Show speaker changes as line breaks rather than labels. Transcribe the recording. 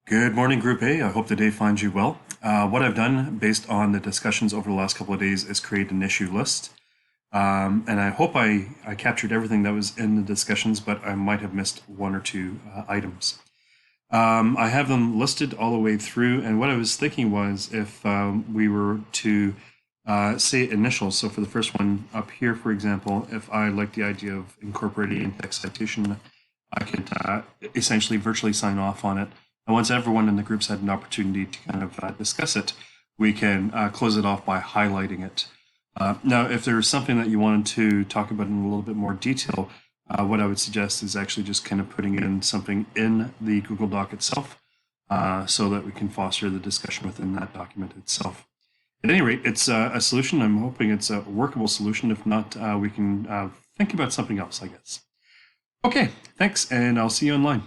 Good morning, Group A. I hope the day finds you well. What I've done based on the discussions over the last couple of days is create an issue list. And I hope I captured everything that was in the discussions, but I might have missed one or two items. I have them listed all the way through, and what I was thinking was if we were to say initials, so for the first one up here, for example, if I like the idea of incorporating in-text citation, I could essentially virtually sign off on it. And once everyone in the group's had an opportunity to kind of discuss it, we can close it off by highlighting it. Now, if there's something that you wanted to talk about in a little bit more detail, what I would suggest is actually just kind of putting in something in the Google Doc itself so that we can foster the discussion within that document itself. At any rate, it's a solution. I'm hoping it's a workable solution. If not, we can think about something else, I guess. Okay, thanks, and I'll see you online.